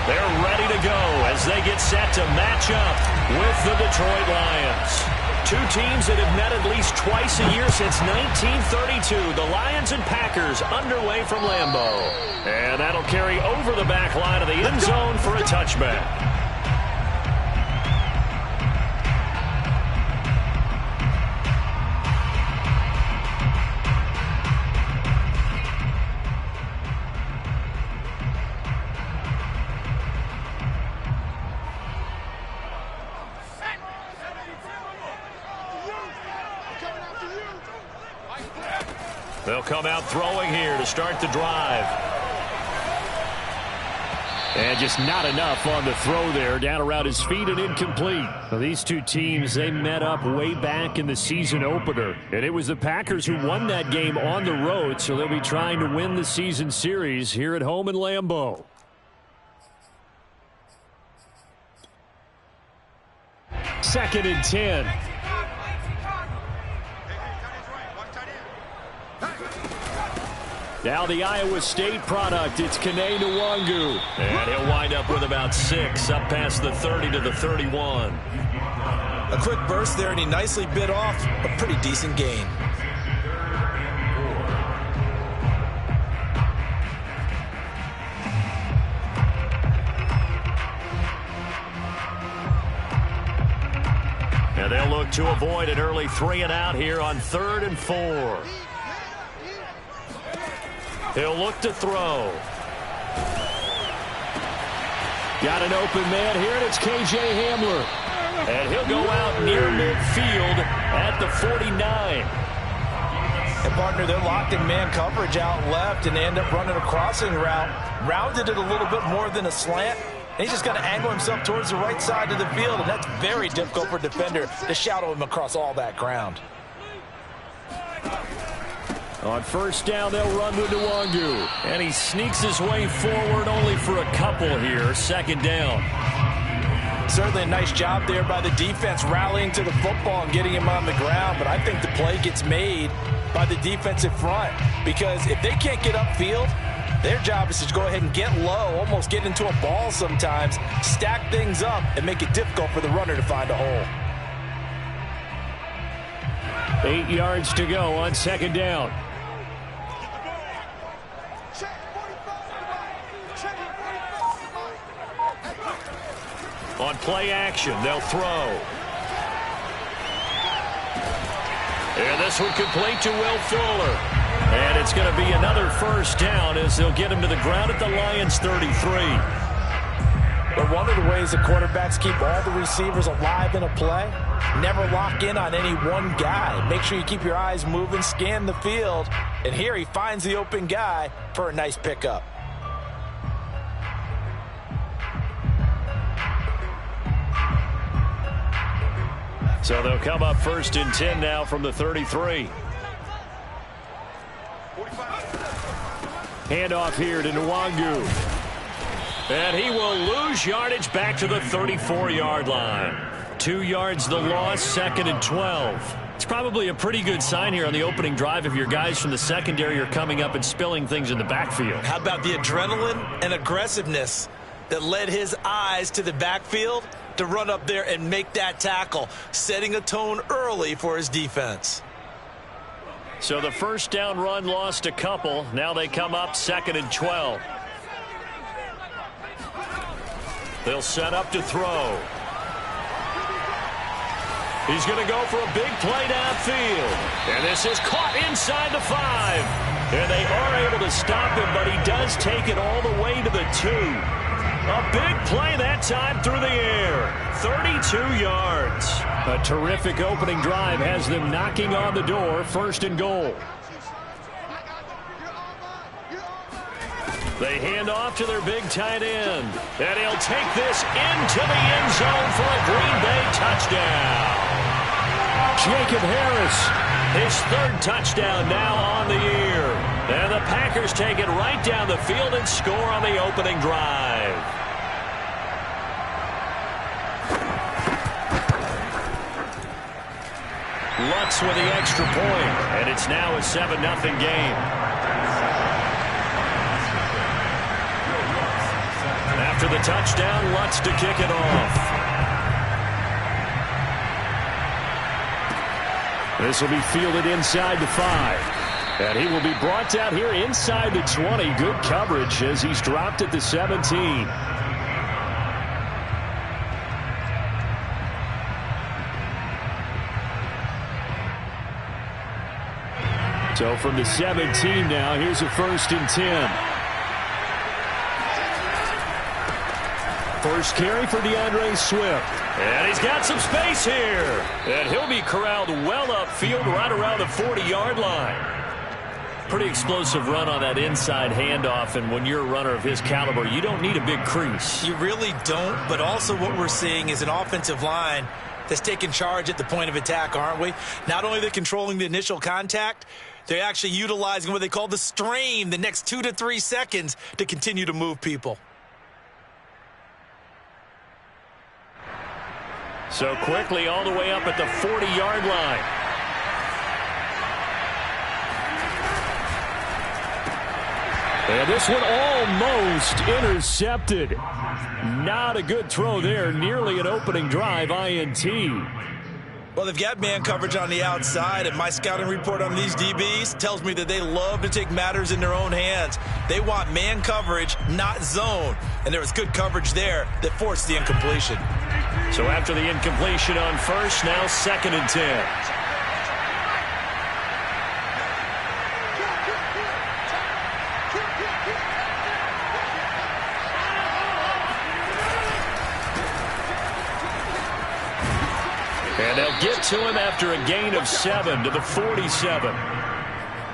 They're ready to go as they get set to match up with the Detroit Lions. Two teams that have met at least twice a year since 1932. The Lions and Packers underway from Lambeau. And that'll carry over the back line of the end zone for a touchback. They'll come out throwing here to start the drive. And just not enough on the throw there. Down around his feet and incomplete. Well, these two teams, they met up way back in the season opener. And it was the Packers who won that game on the road, so they'll be trying to win the season series here at home in Lambeau. Second and 10. Now the Iowa State product, it's Kene Nwangu. And he'll wind up with about 6, up past the 30 to the 31. A quick burst there, and he nicely bit off a pretty decent gain. And they'll look to avoid an early 3-and-out here on 3rd and 4. He'll look to throw. Got an open man here, and it's K.J. Hamler. And he'll go out near midfield at the 49. And, partner, they're locked in man coverage out left, and they end up running a crossing route. Rounded it a little bit more than a slant. And he's just got to angle himself towards the right side of the field, and that's very difficult for a defender to shadow him across all that ground. On first down, they'll run to Nwangu. And he sneaks his way forward only for a couple here. Second down. Certainly a nice job there by the defense rallying to the football and getting him on the ground. But I think the play gets made by the defensive front. Because if they can't get upfield, their job is to go ahead and get low, almost get into a ball sometimes, stack things up, and make it difficult for the runner to find a hole. 8 yards to go on second down. On play action, they'll throw. And this one complete to Will Fuller. And it's going to be another first down as they'll get him to the ground at the Lions 33. But one of the ways the quarterbacks keep all the receivers alive in a play, never lock in on any one guy. Make sure you keep your eyes moving, scan the field. And here he finds the open guy for a nice pickup. So they'll come up first and 10 now from the 33. Handoff here to Nwangu. And he will lose yardage back to the 34-yard line. 2 yards the loss, second and 12. It's probably a pretty good sign here on the opening drive if your guys from the secondary are coming up and spilling things in the backfield. How about the adrenaline and aggressiveness that led his eyes to the backfield to run up there and make that tackle, setting a tone early for his defense. So the first down run lost a couple. Now they come up second and 12. They'll set up to throw. He's going to go for a big play downfield. And this is caught inside the 5. And they are able to stop him, but he does take it all the way to the 2. A big play that time through the air. 32 yards. A terrific opening drive has them knocking on the door. First and goal. They hand off to their big tight end. And he'll take this into the end zone for a Green Bay touchdown. Jacob Harris, his 3rd touchdown now on the year. And the Packers take it right down the field and score on the opening drive. Lutz with the extra point, and it's now a 7-0 game. After the touchdown, Lutz to kick it off. This will be fielded inside the 5. And he will be brought down here inside the 20. Good coverage as he's dropped at the 17. So from the 17 now, here's a 1st and 10. First carry for DeAndre Swift. And he's got some space here. And he'll be corralled well upfield right around the 40-yard line. Pretty explosive run on that inside handoff, and when you're a runner of his caliber, you don't need a big crease. You really don't, but also what we're seeing is an offensive line that's taking charge at the point of attack, aren't we? Not only are they controlling the initial contact, they're actually utilizing what they call the strain the next 2 to 3 seconds to continue to move people. So quickly all the way up at the 40-yard line. And this one almost intercepted. Not a good throw there. Nearly an opening drive INT. Well, they've got man coverage on the outside, and my scouting report on these DBs tells me that they love to take matters in their own hands. They want man coverage, not zone. And there was good coverage there that forced the incompletion. So after the incompletion on first, now 2nd and 10. And they'll get to him after a gain of 7 to the 47.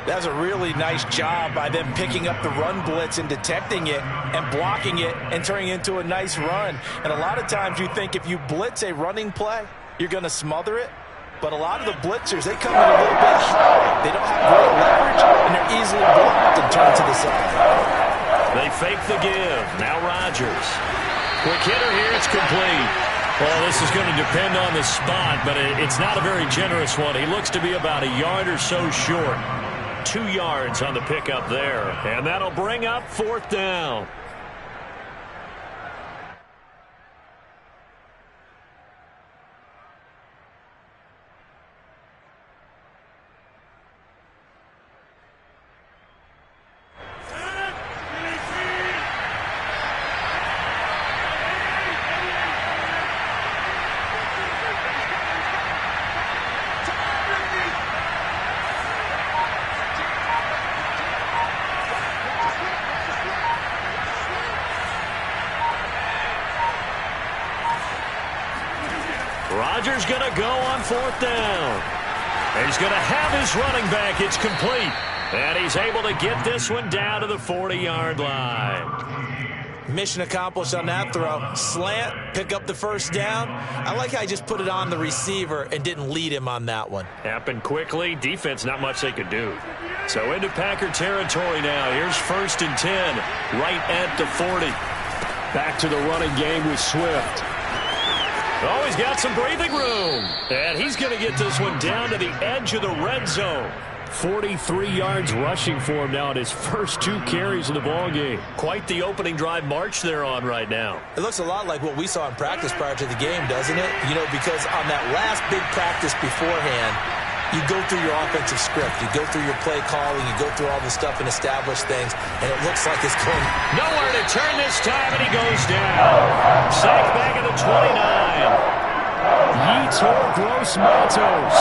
That's a really nice job by them picking up the run blitz and detecting it and blocking it and turning it into a nice run. And a lot of times you think if you blitz a running play, you're going to smother it. But a lot of the blitzers, they come in a little bit high. They don't have great leverage, and they're easily blocked and turned to the side. They fake the give. Now Rodgers. Quick hitter here. It's complete. Well, this is going to depend on the spot, but it's not a very generous one. He looks to be about a yard or so short. 2 yards on the pickup there. And that'll bring up 4th down. Rodgers going to go on 4th down. And he's going to have his running back. It's complete. And he's able to get this one down to the 40-yard line. Mission accomplished on that throw. Slant, pick up the 1st down. I like how he just put it on the receiver and didn't lead him on that one. Happened quickly. Defense, not much they could do. So into Packer territory now. Here's 1st and 10, right at the 40. Back to the running game with Swift. Oh, he's got some breathing room. And he's going to get this one down to the edge of the red zone. 43 yards rushing for him now at his first 2 carries of the ballgame. Quite the opening drive march they're on right now. It looks a lot like what we saw in practice prior to the game, doesn't it? You know, because on that last big practice beforehand, you go through your offensive script. You go through your play calling. You go through all the stuff and establish things. And it looks like it's going nowhere to turn this time, and he goes down. Sacked back at the 29. Yetur Gross-Matos.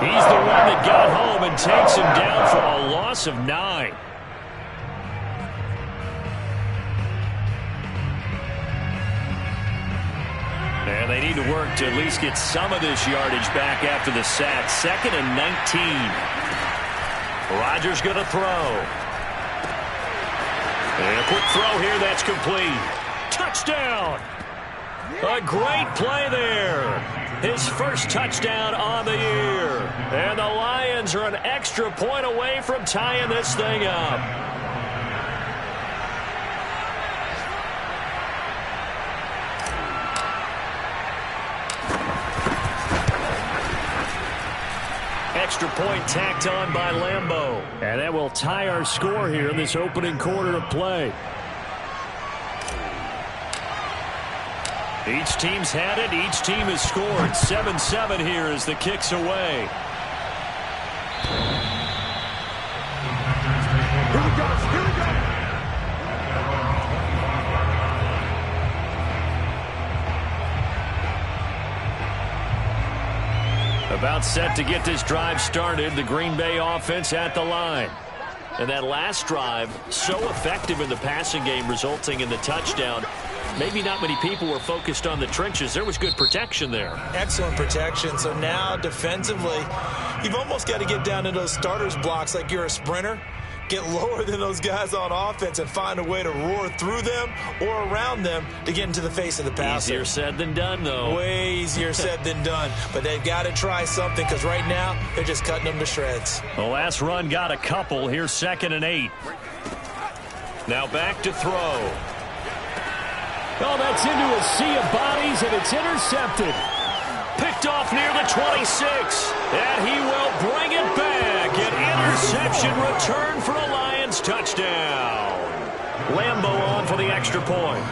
He's the one that got home and takes him down for a loss of 9. And they need to work to at least get some of this yardage back after the sack. 2nd and 19. Rodgers going to throw. And a quick throw here. That's complete. Touchdown. A great play there. His first touchdown on the year. And the Lions are an extra point away from tying this thing up. Extra point tacked on by Lambeau. And that will tie our score here in this opening quarter of play. Each team's had it. Each team has scored. 7-7 here as the kick's away. Here we go. Here we go. About set to get this drive started. The Green Bay offense at the line. And that last drive, so effective in the passing game, resulting in the touchdown. Maybe not many people were focused on the trenches. There was good protection there. Excellent protection. So now defensively, you've almost got to get down to those starters blocks like you're a sprinter. Get lower than those guys on offense and find a way to roar through them or around them to get into the face of the passer. Easier said than done, though. Way easier said than done. But they've got to try something because right now they're just cutting them to shreds. The last run got a couple. Here's 2nd and 8. Now back to throw. Oh, that's into a sea of bodies, and it's intercepted. Picked off near the 26. And he will bring it back. An interception return for a Lions touchdown. Lambo on for the extra point.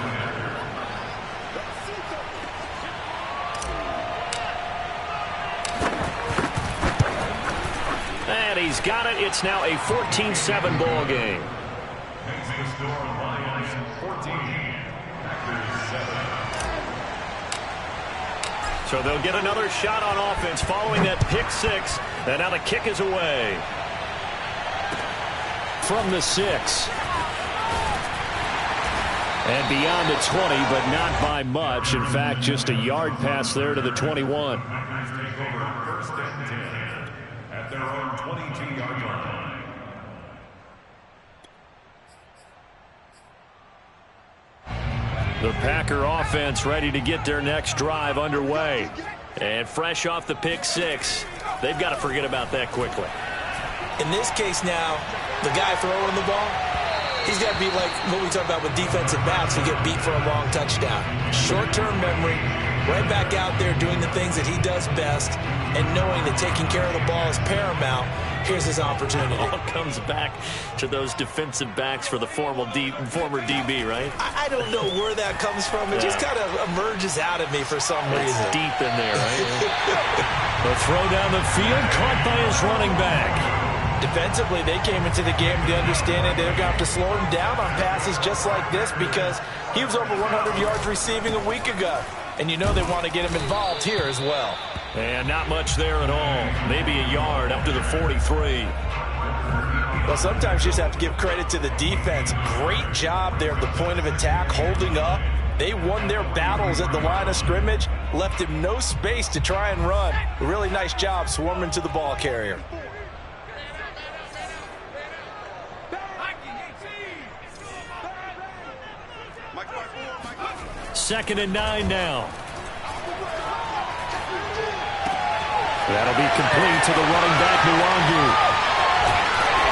And he's got it. It's now a 14-7 ball game. So they'll get another shot on offense following that pick 6. And now the kick is away. From the 6. And beyond the 20, but not by much. In fact, just a yard pass there to the 21. First and 10 at their own 22-yard line. The Packer offense ready to get their next drive underway. And fresh off the pick 6, they've got to forget about that quickly. In this case now, the guy throwing the ball, he's got to be like what we talk about with defensive backs who get beat for a long touchdown. Short-term memory, right back out there doing the things that he does best, and knowing that taking care of the ball is paramount. Here's his opportunity. All comes back to those defensive backs for the former DB, right? I don't know where that comes from. It just kind of emerges out of me for some reason. It's deep in there, right? The throw down the field, caught by his running back. Defensively, they came into the game to understand that they're going to have to slow him down on passes just like this because he was over 100 yards receiving a week ago. And you know they want to get him involved here as well. And not much there at all. Maybe a yard up to the 43. Well, sometimes you just have to give credit to the defense. Great job there at the point of attack, holding up. They won their battles at the line of scrimmage, left him no space to try and run. A really nice job swarming to the ball carrier. Second and 9 now. That'll be complete to the running back, Nwangu.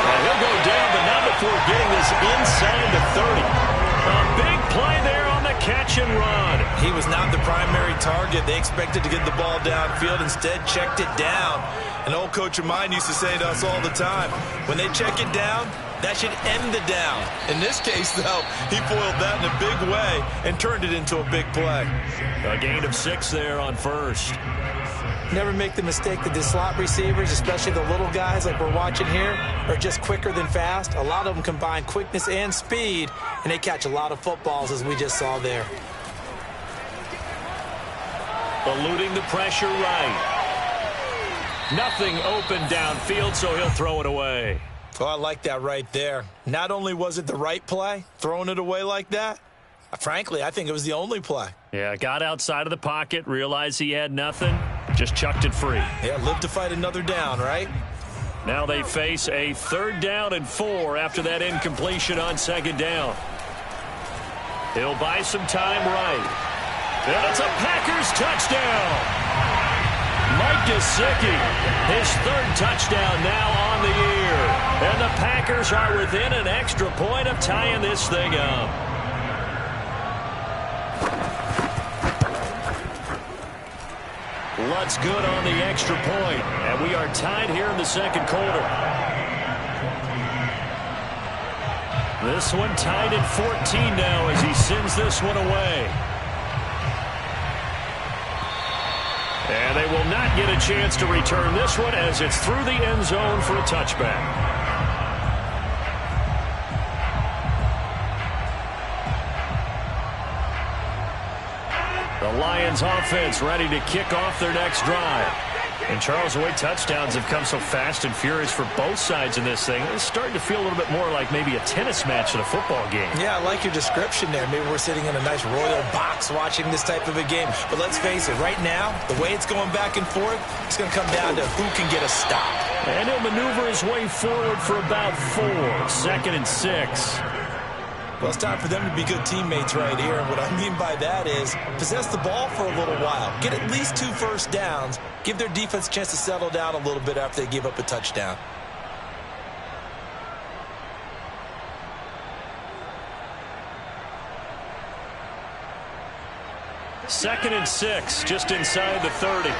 And he'll go down, but not before getting this inside the 30. A big play there on the catch and run. He was not the primary target. They expected to get the ball downfield. Instead, checked it down. An old coach of mine used to say to us all the time, when they check it down, that should end the down. In this case, though, he foiled that in a big way and turned it into a big play. A gain of 6 there on first. Never make the mistake that the slot receivers, especially the little guys like we're watching here, are just quicker than fast. A lot of them combine quickness and speed, and they catch a lot of footballs, as we just saw there. Eluding the pressure right. Nothing open downfield, so he'll throw it away. Oh, I like that right there. Not only was it the right play, throwing it away like that, frankly, I think it was the only play. Yeah, got outside of the pocket, realized he had nothing, just chucked it free. Yeah, live to fight another down, right? Now they face a 3rd down and 4 after that incompletion on 2nd down. He'll buy some time right. And it's a Packers touchdown. Mike Gesicki, his 3rd touchdown now on the year. And the Packers are within an extra point of tying this thing up. Lutz good on the extra point. And we are tied here in the 2nd quarter. This one tied at 14 now as he sends this one away. And they will not get a chance to return this one as it's through the end zone for a touchback. The Lions offense ready to kick off their next drive. And Charles, the way touchdowns have come so fast and furious for both sides in this thing, it's starting to feel a little bit more like maybe a tennis match at a football game. Yeah, I like your description there. Maybe we're sitting in a nice royal box watching this type of a game. But let's face it, right now, the way it's going back and forth, it's going to come down to who can get a stop. And he'll maneuver his way forward for about 4. 2nd and 6. Well, it's time for them to be good teammates right here. And what I mean by that is possess the ball for a little while. Get at least 2 first downs. Give their defense a chance to settle down a little bit after they give up a touchdown. Second and 6, just inside the 30.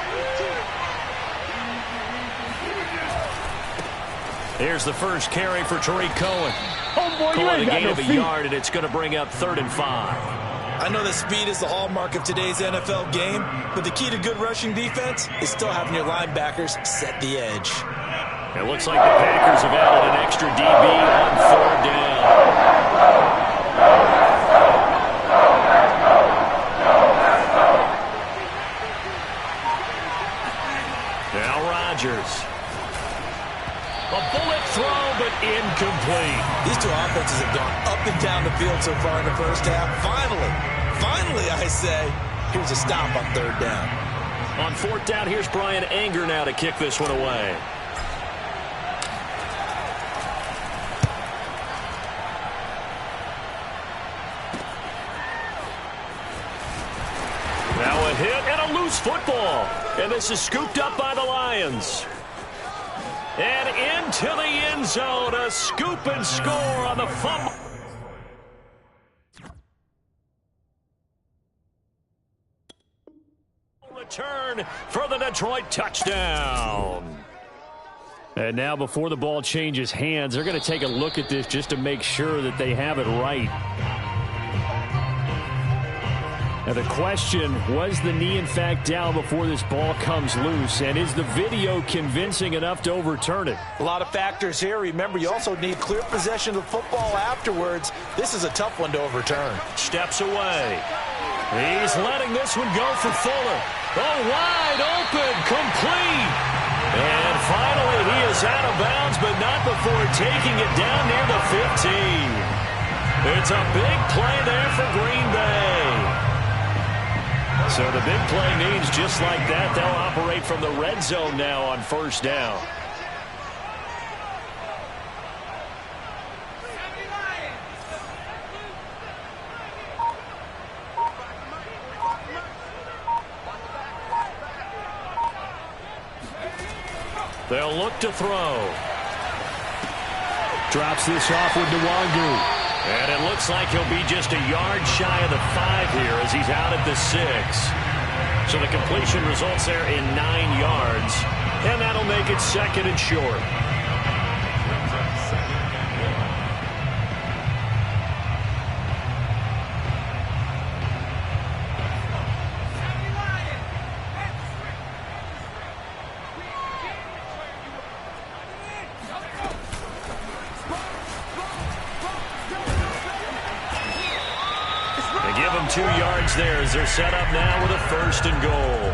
Here's the first carry for Tariq Cohen. Oh, boy, Calling a gain of a yard, and it's going to bring up 3rd and 5. I know that speed is the hallmark of today's NFL game, but the key to good rushing defense is still having your linebackers set the edge. It looks like the Packers have added an extra DB on 4th down. Now Rodgers. A bullet throw, but incomplete. These two offenses have gone up and down the field so far in the first half. Finally, I say, here's a stop on 3rd down. On 4th down, here's Brian Anger now to kick this one away. Now a hit and a loose football. And this is scooped up by the Lions. And into the end zone, a scoop and score on the fumble. Return for the Detroit touchdown. And now before the ball changes hands, they're going to take a look at this just to make sure that they have it right. Now the question, was the knee in fact down before this ball comes loose? And is the video convincing enough to overturn it? A lot of factors here. Remember, you also need clear possession of the football afterwards. This is a tough one to overturn. Steps away. He's letting this one go for Fuller. Oh, wide open, complete. And finally he is out of bounds, but not before taking it down near the 15. It's a big play there for Green Bay. So the big play means just like that, they'll operate from the red zone now on 1st down. They'll look to throw. Drops this off with Nwangu. And it looks like he'll be just a yard shy of the 5 here as he's out at the 6. So the completion results there in 9 yards. And that'll make it 2nd and short. Give them 2 yards there as they're set up now with a 1st and goal.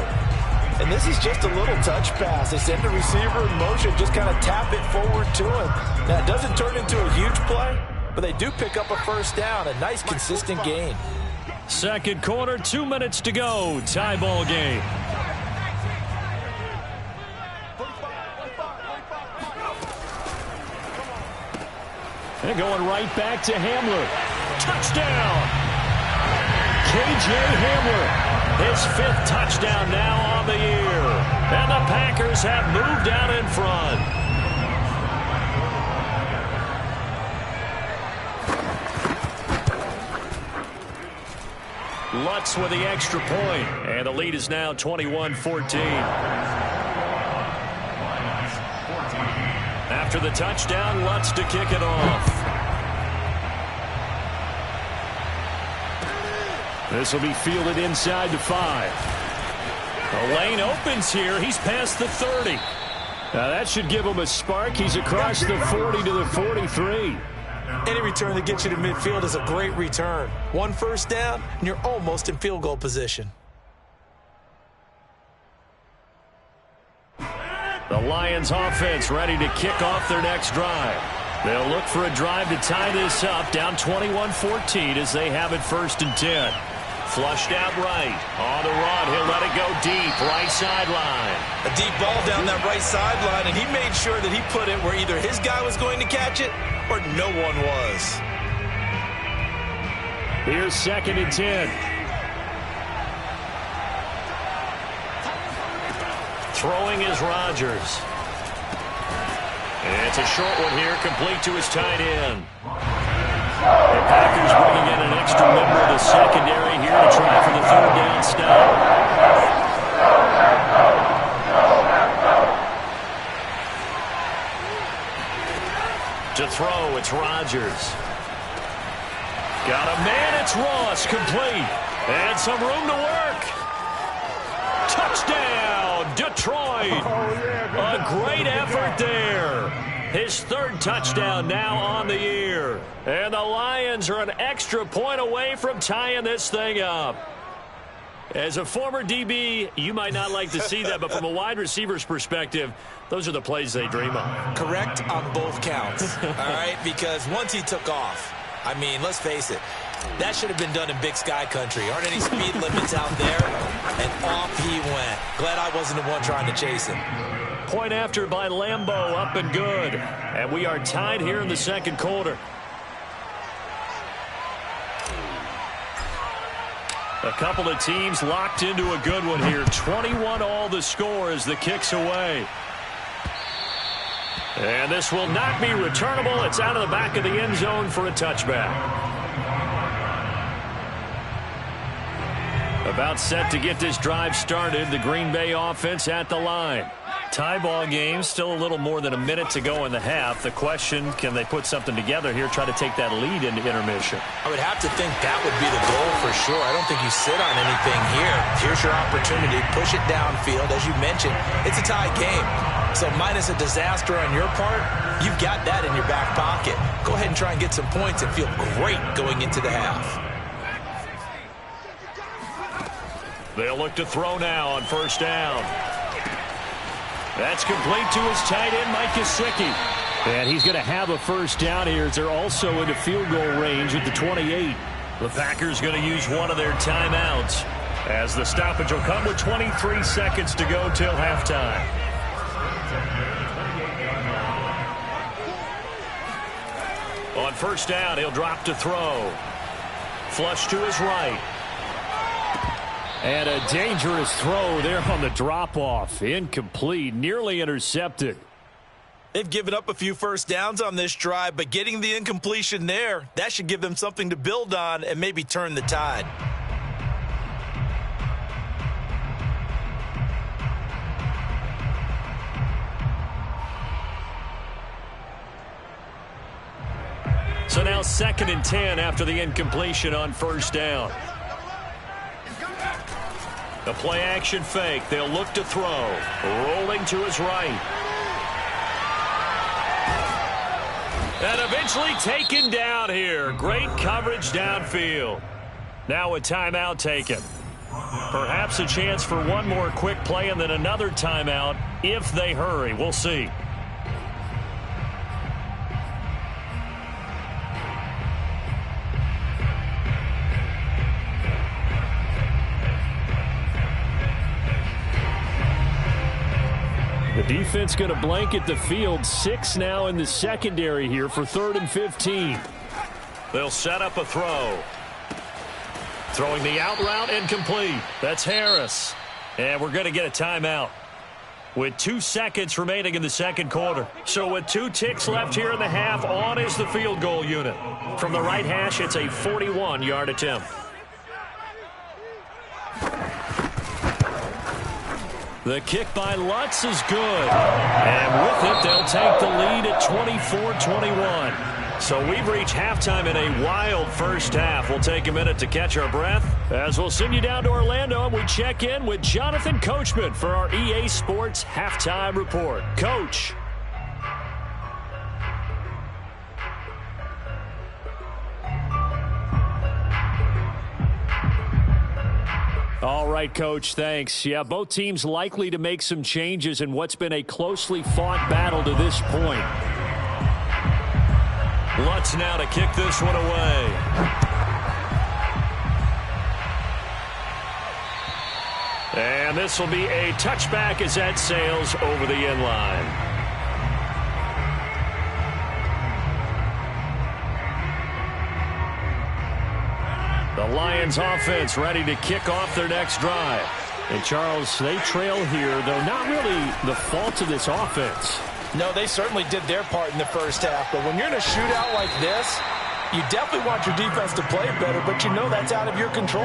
And this is just a little touch pass. They send the receiver in motion, just kind of tap it forward to him. Now, it doesn't turn into a huge play, but they do pick up a 1st down. A nice, consistent gain. 2nd quarter, 2 minutes to go. Tie ball game. And going right back to Hamler. Touchdown! K.J. Hamler, his 5th touchdown now on the year. And the Packers have moved out in front. Lutz with the extra point, and the lead is now 21-14. After the touchdown, Lutz to kick it off. This will be fielded inside the 5. The lane opens here. He's past the 30. Now that should give him a spark. He's across the 40 to the 43. Any return that gets you to midfield is a great return. 1 first down, and you're almost in field goal position. The Lions offense ready to kick off their next drive. They'll look for a drive to tie this up, down 21-14 as they have it 1st and 10. Flushed out right. On the run, he'll let it go deep, right sideline. A deep ball down that right sideline, and he made sure that he put it where either his guy was going to catch it or no one was. Here's 2nd and 10. Throwing is Rodgers. And it's a short one here, complete to his tight end. The Packers bringing in an extra member of the secondary here to try for the 3rd down stop. To throw, it's Rodgers. Got a man, it's Ross, complete. And some room to work. Touchdown, Detroit. A great effort there. His 3rd touchdown now on the year. And the Lions are an extra point away from tying this thing up. As a former DB, you might not like to see that, but from a wide receiver's perspective, those are the plays they dream of. Correct on both counts, all right? Because once he took off, I mean, let's face it, that should have been done in Big Sky country. Aren't any speed limits out there? And off he went. Glad I wasn't the one trying to chase him. Point after by Lambeau, up and good. And we are tied here in the 2nd quarter. A couple of teams locked into a good one here. 21 all the score as the kick's away. And this will not be returnable. It's out of the back of the end zone for a touchback. About set to get this drive started. The Green Bay offense at the line. Tie ball game, still a little more than a minute to go in the half. The question, can they put something together here, try to take that lead into intermission? I would have to think that would be the goal for sure. I don't think you sit on anything here. Here's your opportunity. Push it downfield. As you mentioned, it's a tie game. So minus a disaster on your part, you've got that in your back pocket. Go ahead and try and get some points and feel great going into the half. They'll look to throw now on 1st down. That's complete to his tight end, Mike Gesicki. And he's going to have a 1st down here as they're also into field goal range at the 28. The Packers going to use one of their timeouts as the stoppage will come with 23 seconds to go till halftime. On 1st down, he'll drop to throw. Flush to his right. And a dangerous throw there on the drop-off. Incomplete, nearly intercepted. They've given up a few 1st downs on this drive, but getting the incompletion there, that should give them something to build on and maybe turn the tide. So now 2nd and 10 after the incompletion on 1st down. A play-action fake. They'll look to throw. Rolling to his right. And eventually taken down here. Great coverage downfield. Now a timeout taken. Perhaps a chance for one more quick play and then another timeout if they hurry. We'll see. The defense going to blanket the field. 6 now in the secondary here for 3rd and 15. They'll set up a throw. Throwing the out route incomplete. That's Harris. And we're going to get a timeout with 2 seconds remaining in the 2nd quarter. So with 2 ticks left here in the half, on is the field goal unit. From the right hash, it's a 41-yard attempt. The kick by Lutz is good. And with it, they'll take the lead at 24-21. So we've reached halftime in a wild first half. We'll take a minute to catch our breath as we'll send you down to Orlando and we check in with Jonathan Coachman for our EA Sports Halftime Report. Coach. All right, Coach, thanks. Yeah, both teams likely to make some changes in what's been a closely fought battle to this point. Lutz now to kick this one away. And this will be a touchback as that sails over the end line. The Lions offense ready to kick off their next drive. And, Charles, they trail here, though not really the fault of this offense. No, they certainly did their part in the first half. But when you're in a shootout like this, you definitely want your defense to play better, but you know that's out of your control.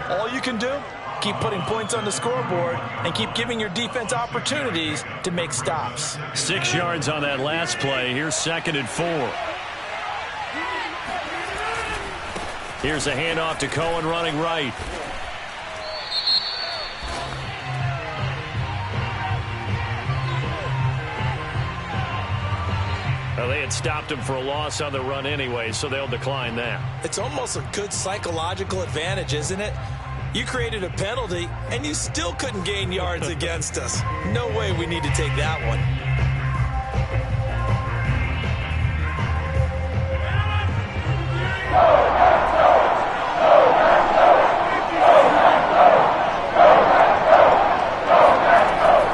All you can do, keep putting points on the scoreboard and keep giving your defense opportunities to make stops. 6 yards on that last play. Here's 2nd and 4. Here's a handoff to Cohen running right. Well, they had stopped him for a loss on the run anyway, so they'll decline that. It's almost a good psychological advantage, isn't it? You created a penalty, and you still couldn't gain yards against us. No way we need to take that one.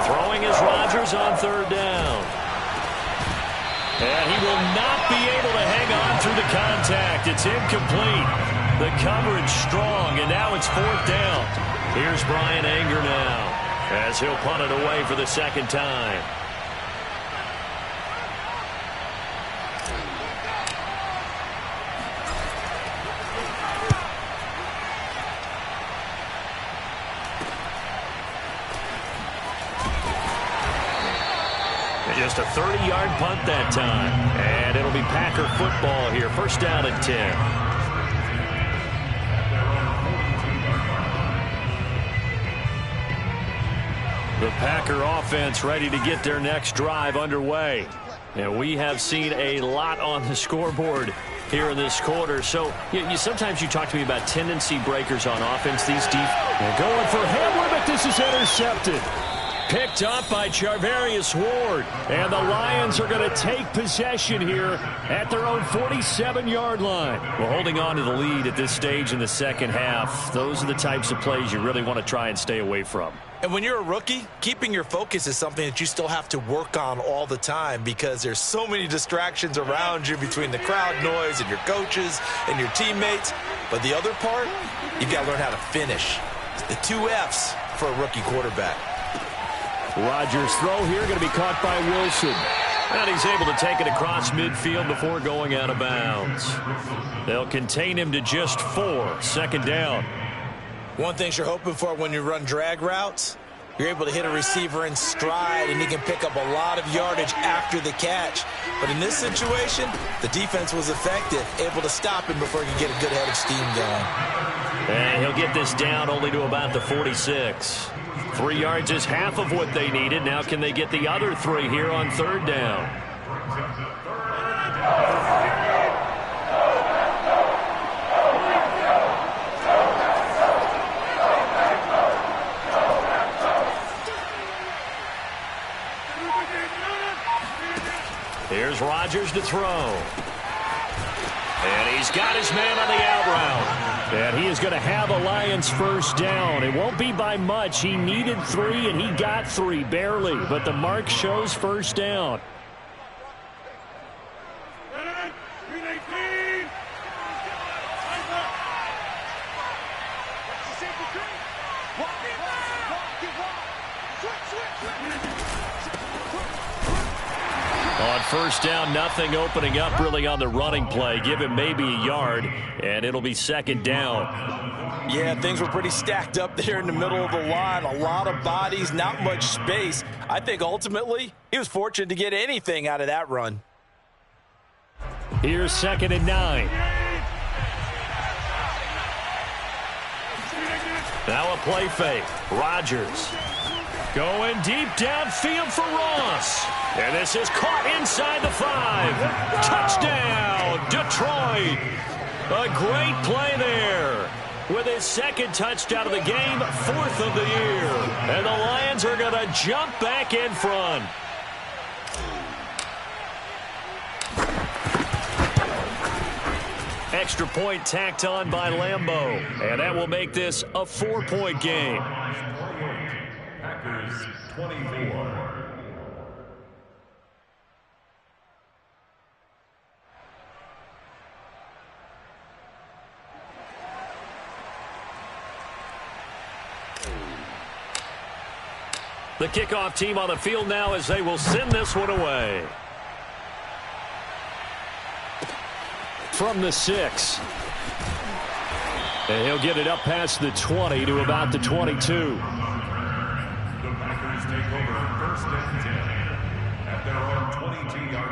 Throwing is Rodgers on 3rd down. And he will not be able to hang on through the contact. It's incomplete. The coverage strong, and now it's 4th down. Here's Brian Anger now as he'll punt it away for the 2nd time. Just a 30-yard punt that time. And it'll be Packer football here. 1st down and 10. The Packer offense ready to get their next drive underway. And we have seen a lot on the scoreboard here in this quarter. So sometimes you talk to me about tendency breakers on offense. These defenses going for Hamler, but this is intercepted. Picked up by Charvarius Ward. And the Lions are going to take possession here at their own 47-yard line. Well, holding on to the lead at this stage in the second half, those are the types of plays you really want to try and stay away from. And when you're a rookie, keeping your focus is something that you still have to work on all the time because there's so many distractions around you between the crowd noise and your coaches and your teammates. But the other part, you've got to learn how to finish. The 2 F's for a rookie quarterback. Rodgers' throw here going to be caught by Wilson. And he's able to take it across midfield before going out of bounds. They'll contain him to just 4. 2nd down. One thing you're hoping for when you run drag routes, you're able to hit a receiver in stride and he can pick up a lot of yardage after the catch. But in this situation, the defense was effective, able to stop him before he could get a good head of steam going. And he'll get this down only to about the 46. 3 yards is half of what they needed. Now can they get the other 3 here on 3rd down? Here's Rodgers to throw. And he's got his man on the out route. And he is going to have a Lions 1st down. It won't be by much. He needed 3, and he got 3, barely. But the mark shows 1st down. On 1st down, nothing opening up really on the running play. Give him maybe a yard, and it'll be 2nd down. Yeah, things were pretty stacked up there in the middle of the line. A lot of bodies, not much space. I think ultimately he was fortunate to get anything out of that run. Here's 2nd and 9. Now a play fake. Rodgers going deep downfield for Ross. And this is caught inside the 5. Touchdown, Detroit. A great play there. With his 2nd touchdown of the game, 4th of the year. And the Lions are going to jump back in front. Extra point tacked on by Lambeau. And that will make this a 4-point game. Packers 24. The kickoff team on the field now as they will send this one away. From the 6. And he'll get it up past the 20 to about the 22. The Packers take over 1st and 10 at their own 22-yard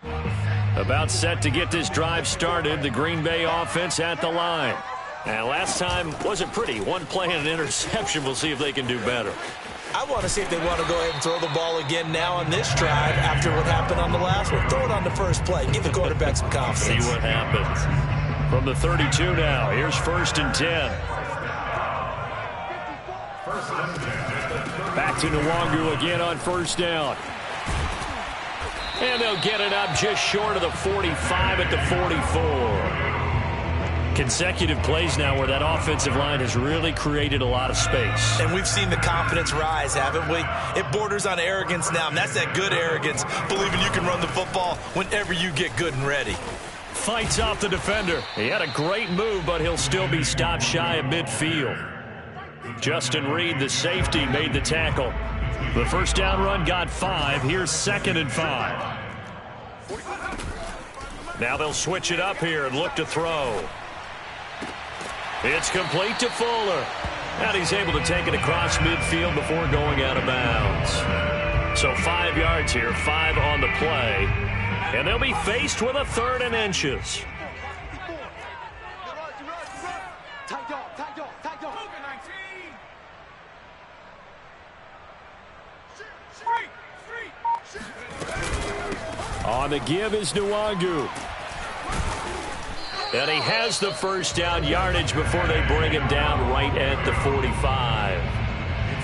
line. About set to get this drive started. The Green Bay offense at the line. And last time wasn't pretty. One play and an interception. We'll see if they can do better. I want to see if they want to go ahead and throw the ball again now on this drive after what happened on the last one. Throw it on the first play. Give the quarterback some confidence. See what happens. From the 32 now. Here's 1st and 10. Back to Nwangu again on 1st down. And they'll get it up just short of the 45 at the 44. Consecutive plays now where that offensive line has really created a lot of space. And we've seen the confidence rise, haven't we? It borders on arrogance now, and that's that good arrogance, believing you can run the football whenever you get good and ready. Fights off the defender. He had a great move, but he'll still be stopped shy of midfield. Justin Reed, the safety, made the tackle. The 1st down run got 5. Here's 2nd and 5. Now they'll switch it up here and look to throw. It's complete to Fuller. And he's able to take it across midfield before going out of bounds. So 5 yards here, 5 on the play. And they'll be faced with a 3rd and inches. On the give is Nwangu. And he has the 1st down yardage before they bring him down right at the 45.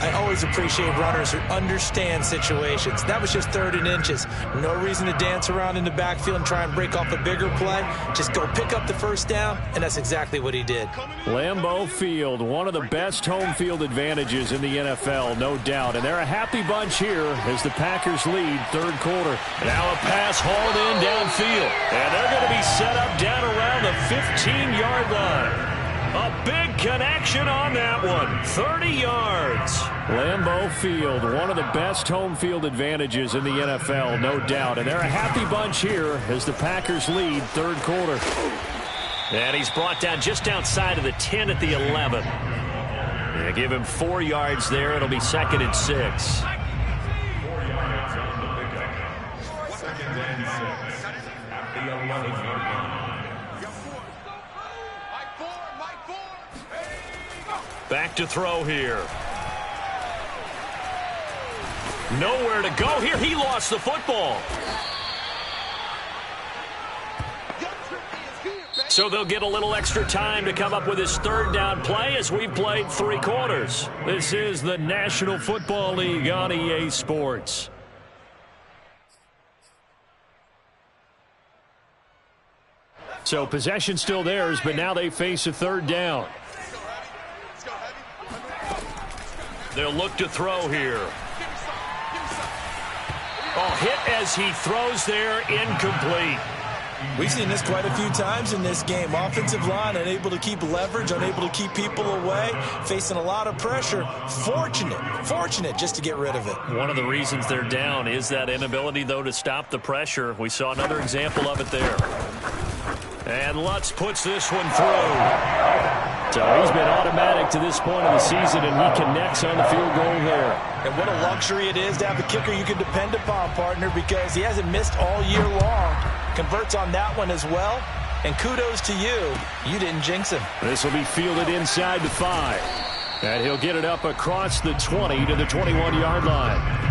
I always appreciate runners who understand situations. That was just 3rd and inches. No reason to dance around in the backfield and try and break off a bigger play. Just go pick up the 1st down, and that's exactly what he did. Lambeau Field, one of the best home field advantages in the NFL, no doubt. And they're a happy bunch here as the Packers lead 3rd quarter. Now a pass hauled in downfield. And they're going to be set up down around the 15-yard line. A big connection on that one. 30 yards. Lambeau Field, one of the best home field advantages in the NFL, no doubt. And they're a happy bunch here as the Packers lead 3rd quarter. And he's brought down just outside of the 10 at the 11. They give him 4 yards there. It'll be 2nd and 6. 4 yards on the pickup. 2nd and 6 at the 11-yard line. Back to throw here. Nowhere to go here. He lost the football. So they'll get a little extra time to come up with his 3rd down play as we've played 3 quarters. This is the National Football League on EA Sports. So possession still theirs, but now they face a 3rd down. They'll look to throw here. Oh, hit as he throws there, incomplete. We've seen this quite a few times in this game. Offensive line unable to keep leverage, unable to keep people away, facing a lot of pressure. Fortunate just to get rid of it. One of the reasons they're down is that inability, though, to stop the pressure. We saw another example of it there. And Lutz puts this one through. So he's been automatic to this point of the season, and he connects on the field goal there. And what a luxury it is to have a kicker you can depend upon, partner, because he hasn't missed all year long. Converts on that one as well. And kudos to you. You didn't jinx him. This will be fielded inside the 5. And he'll get it up across the 20 to the 21-yard line.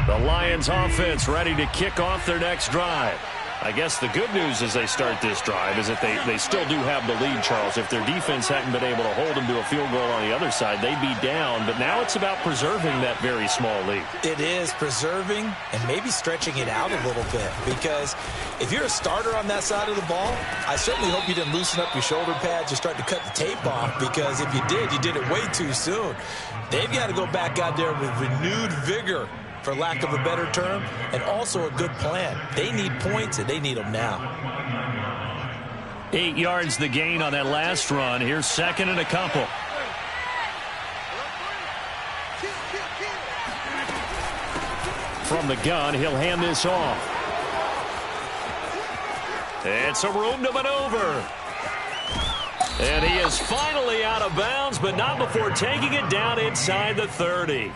The Lions offense ready to kick off their next drive. I guess the good news as they start this drive is that they still do have the lead, Charles. If their defense hadn't been able to hold them to a field goal on the other side, they'd be down. But now it's about preserving that very small lead. It is preserving and maybe stretching it out a little bit. Because if you're a starter on that side of the ball, I certainly hope you didn't loosen up your shoulder pads or start to cut the tape off. Because if you did it way too soon. They've got to go back out there with renewed vigor, for lack of a better term, and also a good plan. They need points, and they need them now. 8 yards the gain on that last run. Here's second and a couple. From the gun, he'll hand this off. It's a room to maneuver. And he is finally out of bounds, but not before taking it down inside the 30.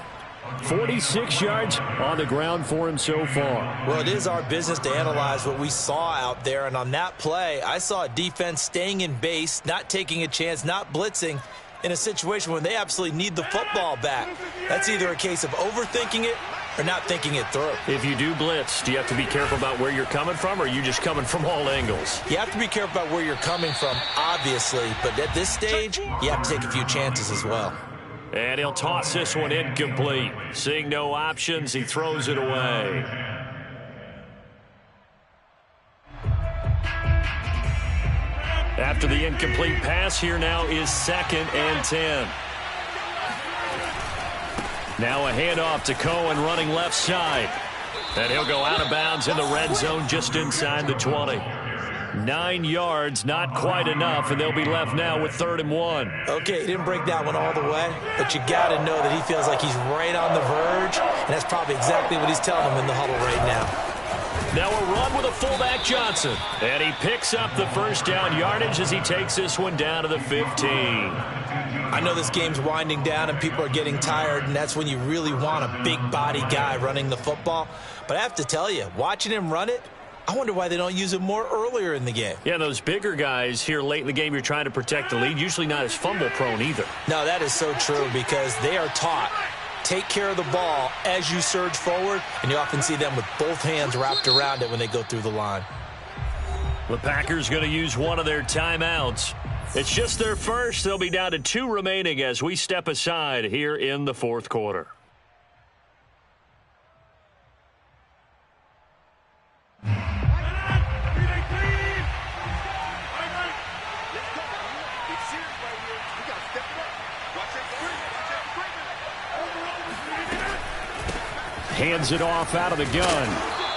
46 yards on the ground for him so far. Well, it is our business to analyze what we saw out there. And on that play, I saw a defense staying in base, not taking a chance, not blitzing in a situation when they absolutely need the football back. That's either a case of overthinking it or not thinking it through. If you do blitz, do you have to be careful about where you're coming from, or are you just coming from all angles? You have to be careful about where you're coming from, obviously. But at this stage, you have to take a few chances as well. And he'll toss this one incomplete. Seeing no options, he throws it away. After the incomplete pass, here now is 2nd and 10. Now a handoff to Cohen running left side. And he'll go out of bounds in the red zone just inside the 20. 9 yards, not quite enough, and they'll be left now with 3rd and 1. Okay, he didn't break that one all the way, but you got to know that he feels like he's right on the verge, and that's probably exactly what he's telling them in the huddle right now. Now a run with a fullback Johnson, and he picks up the first down yardage as he takes this one down to the 15. I know this game's winding down and people are getting tired, and that's when you really want a big body guy running the football. But I have to tell you, watching him run it, I wonder why they don't use him more earlier in the game. Yeah, those bigger guys here late in the game, you're trying to protect the lead, usually not as fumble prone either. No, that is so true because they are taught. Take care of the ball as you surge forward, and you often see them with both hands wrapped around it when they go through the line. The Packers going to use one of their timeouts. It's just their first. They'll be down to 2 remaining as we step aside here in the 4th quarter. Hands it off out of the gun.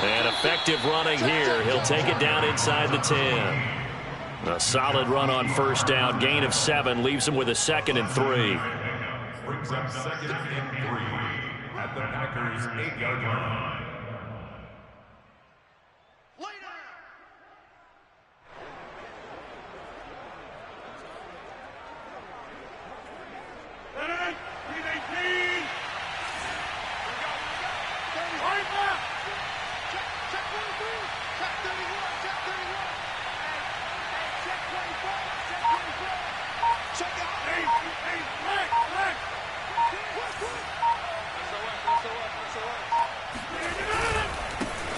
And effective running here. He'll take it down inside the 10. A solid run on first down. Gain of 7. Leaves him with a 2nd and 3. Brings up 2nd and 3 at the Packers' 8-yard line.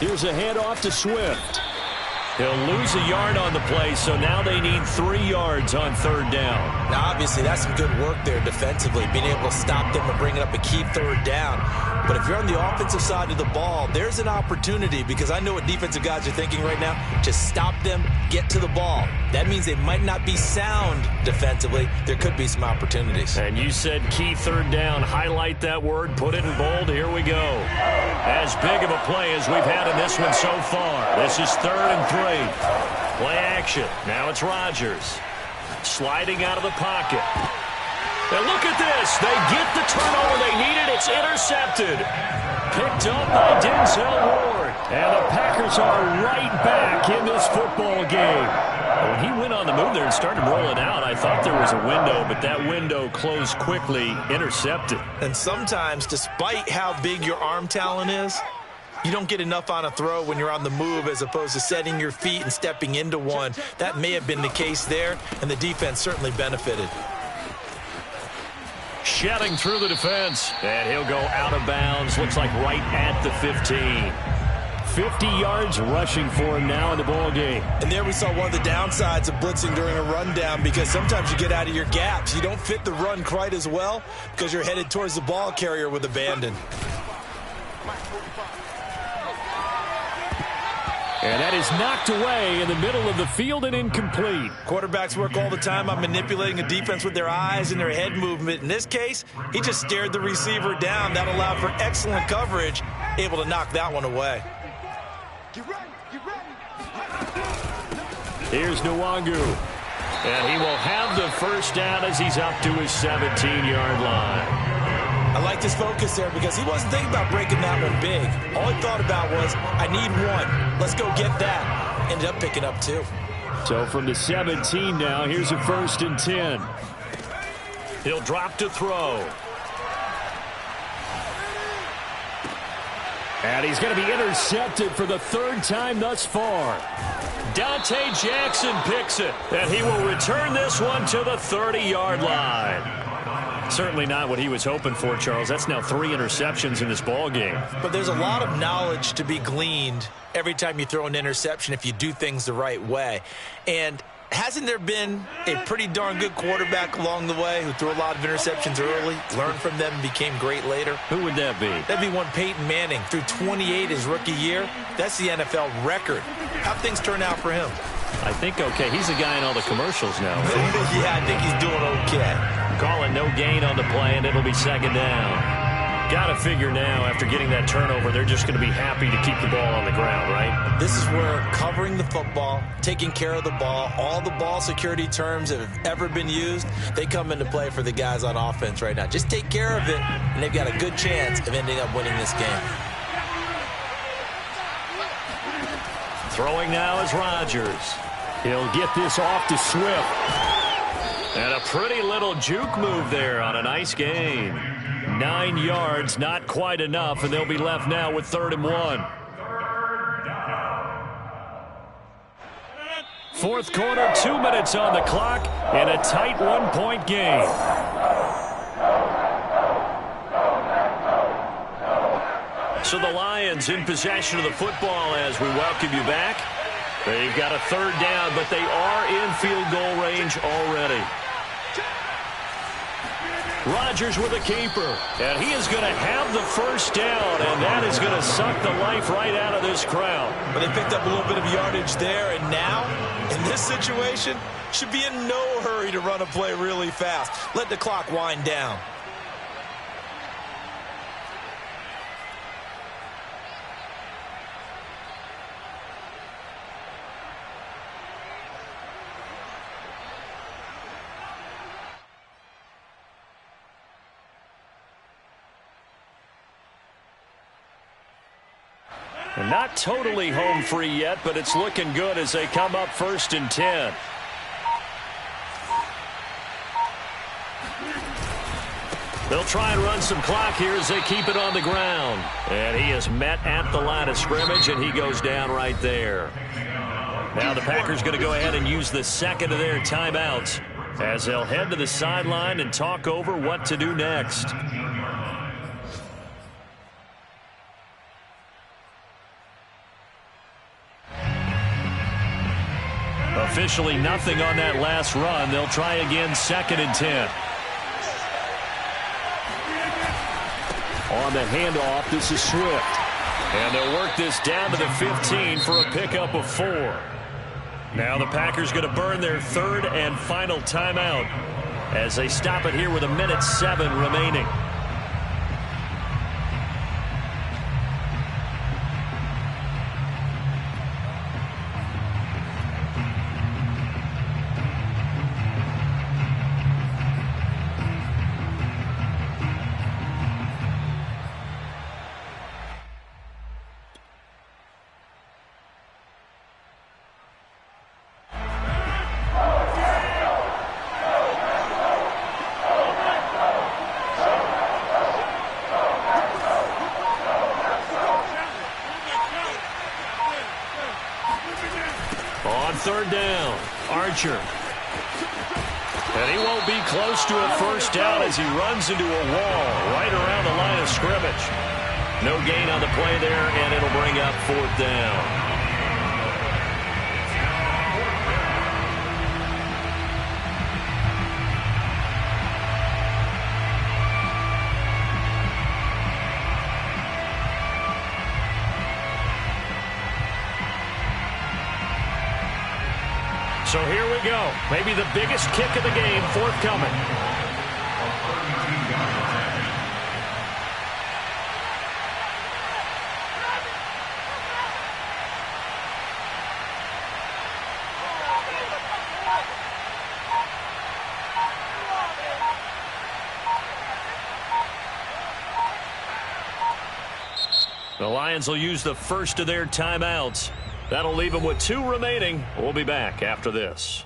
Here's a handoff to Swift. He'll lose a yard on the play, so now they need 3 yards on 3rd down. Now, obviously, that's some good work there defensively, being able to stop them and bring it up a key 3rd down. But if you're on the offensive side of the ball, there's an opportunity because I know what defensive guys are thinking right now. Just stop them, get to the ball. That means they might not be sound defensively. There could be some opportunities. And you said key 3rd down. Highlight that word. Put it in bold. Here we go. As big of a play as we've had in this one so far. This is 3rd and 3. Play action. Now it's Rodgers. Sliding out of the pocket. And look at this. They get the turnover they needed. It's intercepted. Picked up by Denzel Ward. And the Packers are right back in this football game. When he went on the move there and started rolling out, I thought there was a window, but that window closed quickly, intercepted. And sometimes, despite how big your arm talent is, you don't get enough on a throw when you're on the move as opposed to setting your feet and stepping into one. That may have been the case there, and the defense certainly benefited. Shedding through the defense, and he'll go out of bounds. Looks like right at the 15. 50 yards rushing for him now in the ball game. And there we saw one of the downsides of blitzing during a rundown, because sometimes you get out of your gaps. You don't fit the run quite as well because you're headed towards the ball carrier with abandon. And that is knocked away in the middle of the field and incomplete. Quarterbacks work all the time on manipulating a defense with their eyes and their head movement. In this case, he just stared the receiver down. That allowed for excellent coverage, able to knock that one away. Here's Nwangu. And he will have the first down as he's up to his 17-yard line. I liked his focus there because he wasn't thinking about breaking that one big. All he thought about was, I need one. Let's go get that. Ended up picking up two. So from the 17 now, here's a 1st and 10. He'll drop to throw. And he's going to be intercepted for the 3rd time thus far. Dante Jackson picks it, and he will return this one to the 30-yard line. Certainly not what he was hoping for, Charles. That's now 3 interceptions in this ball game. But there's a lot of knowledge to be gleaned every time you throw an interception if you do things the right way. And hasn't there been a pretty darn good quarterback along the way who threw a lot of interceptions early, learned from them, and became great later? Who would that be? That'd be one Peyton Manning. Threw 28 his rookie year. That's the NFL record. How'd things turn out for him? I think okay. He's the guy in all the commercials now. Yeah, I think he's doing okay. Calling no gain on the play, and it'll be 2nd down. Got to figure now, after getting that turnover, they're just going to be happy to keep the ball on the ground, right? This is where covering the football, taking care of the ball, all the ball security terms that have ever been used, they come into play for the guys on offense right now. Just take care of it, and they've got a good chance of ending up winning this game. Throwing now is Rodgers. He'll get this off to Swift. And a pretty little juke move there on a nice gain. 9 yards, not quite enough, and they'll be left now with 3rd and 1. 4th quarter, 2 minutes on the clock, and a tight 1-point game. So the Lions in possession of the football as we welcome you back. They've got a 3rd down, but they are in field goal range already. Rodgers with a keeper, and he is going to have the first down, and that is going to suck the life right out of this crowd. But they picked up a little bit of yardage there, and now, in this situation, should be in no hurry to run a play really fast. Let the clock wind down. And not totally home free yet, but it's looking good as they come up 1st and 10. They'll try and run some clock here as they keep it on the ground. And he is met at the line of scrimmage, and he goes down right there. Now the Packers going to go ahead and use the 2nd of their timeouts as they'll head to the sideline and talk over what to do next. Officially nothing on that last run. They'll try again 2nd and 10. On the handoff, this is Swift. And they'll work this down to the 15 for a pickup of 4. Now the Packers going to burn their 3rd and final timeout as they stop it here with 1:07 remaining. third down. Archer. And he won't be close to a first down as he runs into a wall right around the line of scrimmage. No gain on the play there, and it'll bring up fourth down. So here we go. Maybe the biggest kick of the game forthcoming. The Lions will use the first of their timeouts. That'll leave them with 2 remaining. We'll be back after this.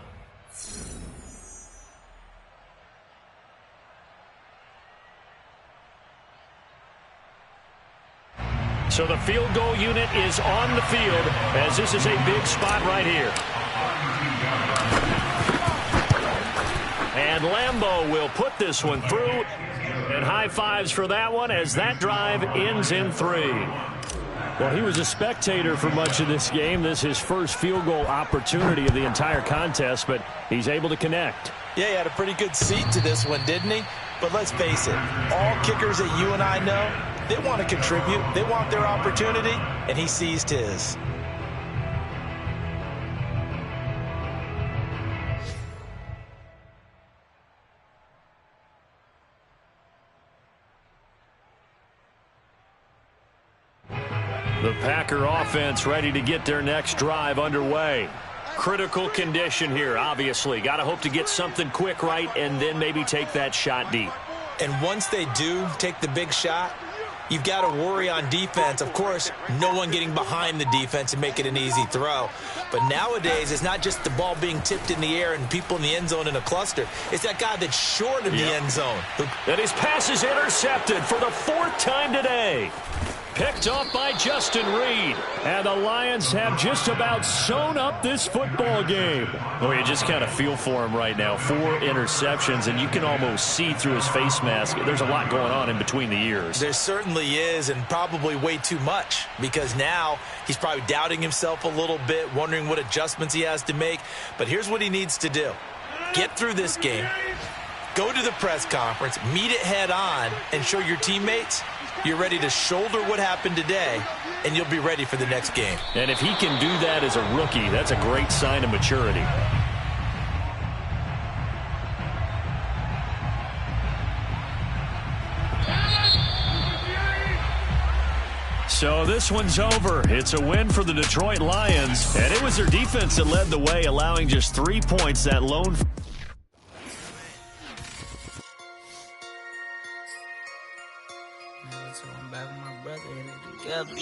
So the field goal unit is on the field as this is a big spot right here. And Lambeau will put this one through. And high fives for that one as that drive ends in 3. Well, he was a spectator for much of this game. This is his first field goal opportunity of the entire contest, but he's able to connect. Yeah, he had a pretty good seat to this one, didn't he? But let's face it, all kickers that you and I know, they want to contribute. They want their opportunity, and he seized his. The Packer offense ready to get their next drive underway. Critical condition here, obviously. Got to hope to get something quick right and then maybe take that shot deep. And once they do take the big shot, you've got to worry on defense. Of course, no one getting behind the defense and make it an easy throw. But nowadays, it's not just the ball being tipped in the air and people in the end zone in a cluster. It's that guy that's short of the end zone. And his pass is intercepted for the 4th time today. Picked off by Justin Reed. And the Lions have just about sewn up this football game. Well, you just kind of feel for him right now. 4 interceptions, and you can almost see through his face mask. There's a lot going on in between the ears. There certainly is, and probably way too much, because now he's probably doubting himself a little bit, wondering what adjustments he has to make. But here's what he needs to do. Get through this game, go to the press conference, meet it head on, and show your teammates you're ready to shoulder what happened today, and you'll be ready for the next game. And if he can do that as a rookie, that's a great sign of maturity. So this one's over. It's a win for the Detroit Lions, and it was their defense that led the way, allowing just 3 points. That lone. So I'm back with my brother and together.